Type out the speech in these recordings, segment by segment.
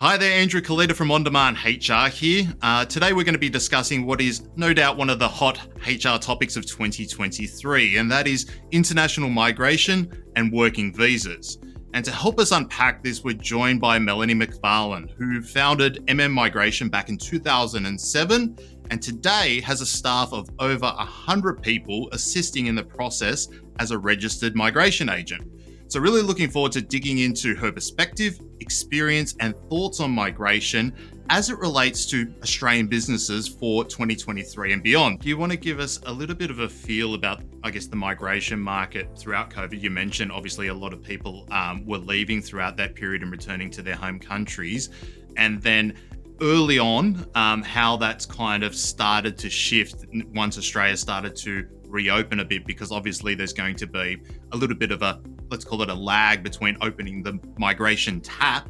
Hi there, Andrew Kalita from On Demand HR here. Today we're going to be discussing what is no doubt one of the hot HR topics of 2023, and that is international migration and working visas. And to help us unpack this, we're joined by Melanie Macfarlane, who founded Migration back in 2007, and today has a staff of over 100 people assisting in the process as a registered migration agent. So really looking forward to digging into her perspective, experience, and thoughts on migration as it relates to Australian businesses for 2023 and beyond. Do you want to give us a little bit of a feel about, the migration market throughout COVID? You mentioned obviously a lot of people were leaving throughout that period and returning to their home countries. And then early on, how that's kind of started to shift once Australia started to reopen a bit, because obviously there's going to be a little bit of a, let's call it a lag between opening the migration tap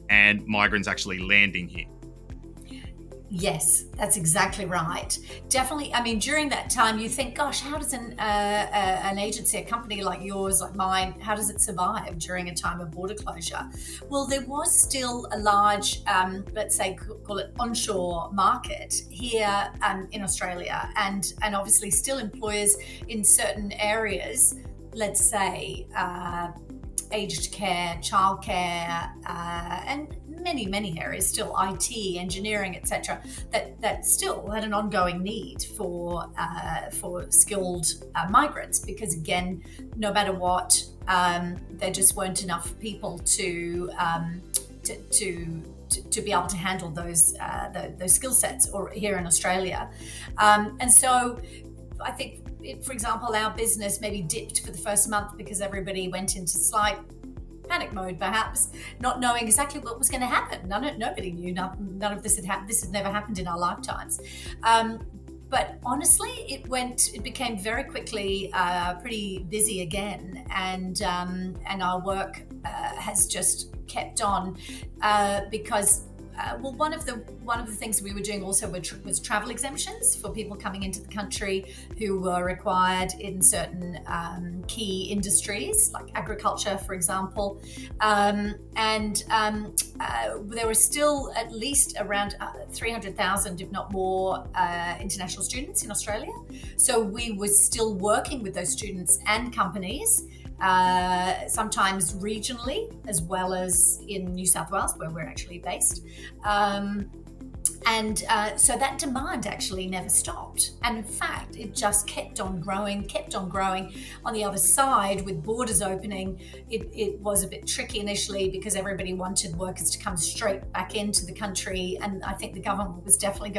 and migrants actually landing here. Yes, that's exactly right. Definitely. I mean, during that time, you think, gosh, how does an agency, a company like yours, like mine, how does it survive during a time of border closure? Well, there was still a large, let's say, call it onshore market here in Australia, and obviously still employers in certain areas, let's say, aged care, childcare, and many areas, still IT, engineering, etc., that still had an ongoing need for skilled migrants, because again, no matter what, there just weren't enough people to be able to handle those skill sets or here in Australia, and so I think, for example, our business maybe dipped for the first month because everybody went into slight panic mode, perhaps, not knowing exactly what was going to happen. Nobody knew. None of this had happened. This had never happened in our lifetimes. But honestly, it became very quickly pretty busy again, and our work has just kept on because. One of the things we were doing also was travel exemptions for people coming into the country who were required in certain key industries like agriculture, for example, and there were still at least around 300,000, if not more, international students in Australia. So we were still working with those students and companies. Sometimes regionally, as well as in New South Wales, where we're actually based. So that demand actually never stopped. And in fact, it just kept on growing. On the other side, with borders opening, it was a bit tricky initially because everybody wanted workers to come straight back into the country. And I think the government was definitely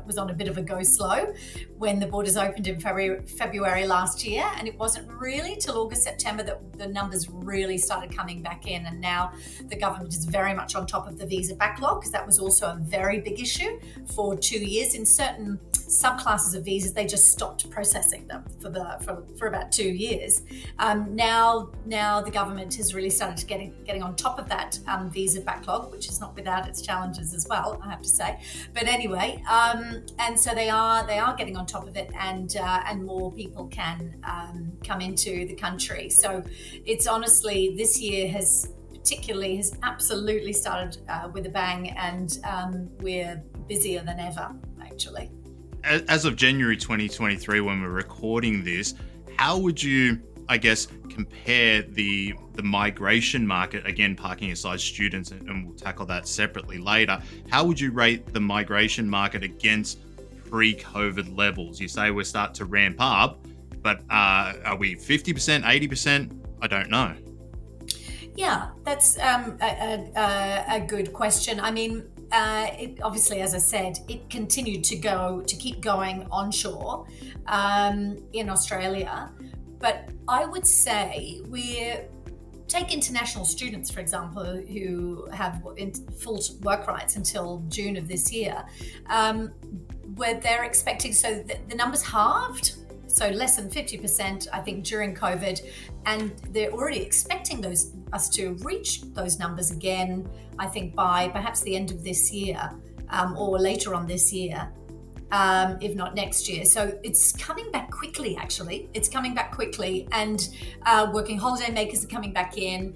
was on a bit of a go slow when the borders opened in February last year. And it wasn't really till August, September that the numbers really started coming back in. And now the government is very much on top of the visa backlog, because that was also a very big issue. For 2 years, in certain subclasses of visas, they just stopped processing them for about 2 years. Now the government has really started getting on top of that visa backlog, which is not without its challenges as well, I have to say. But anyway, and so they are getting on top of it, and more people can come into the country. So it's honestly, this year has absolutely started with a bang, and we're busier than ever, actually. As of January 2023, when we're recording this, how would you, compare the migration market, again, parking aside students, and we'll tackle that separately later, how would you rate the migration market against pre-COVID levels? You say we're starting to ramp up, but are we 50%, 80%? I don't know. Yeah, that's a good question. I mean, it obviously, as I said, it continued to keep going onshore in Australia. But I would say take international students, for example, who have full work rights until June of this year, where they're expecting, so the numbers halved. So less than 50%, I think, during COVID, and they're already expecting us to reach those numbers again, I think, by perhaps the end of this year, or later on this year. if not next year. So it's coming back quickly, actually. It's coming back quickly. And working holiday makers are coming back in.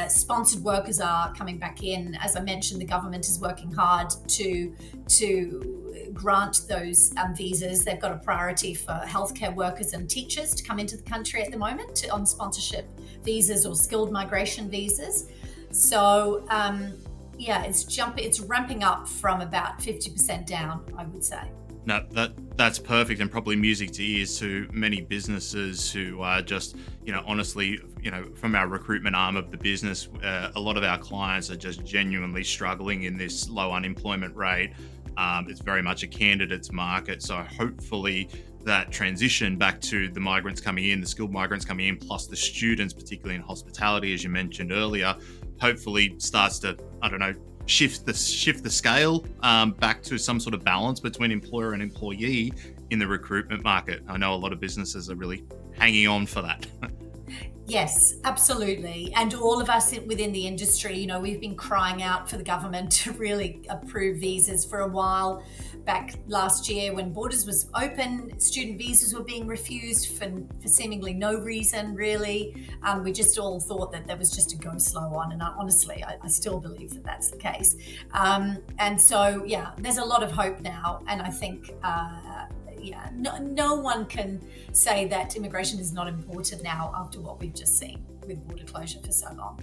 Sponsored workers are coming back in. As I mentioned, the government is working hard to grant those visas. They've got a priority for healthcare workers and teachers to come into the country at the moment on sponsorship visas or skilled migration visas. So it's ramping up from about 50% down, I would say. No, that's perfect, and probably music to ears to many businesses who are just, honestly, from our recruitment arm of the business, a lot of our clients are just genuinely struggling in this low unemployment rate. It's very much a candidate's market, so hopefully that transition back to the migrants coming in, the skilled migrants coming in, plus the students, particularly in hospitality, as you mentioned earlier, hopefully starts to, shift the scale back to some sort of balance between employer and employee in the recruitment market. I know a lot of businesses are really hanging on for that. Yes, absolutely. And all of us within the industry, we've been crying out for the government to really approve visas for a while. Back last year when borders was open, student visas were being refused for seemingly no reason, really. We just all thought that there was just a go slow on. And honestly, I still believe that that's the case. And so, there's a lot of hope now. And I think no one can say that immigration is not important now after what we've just seen with border closure for so long.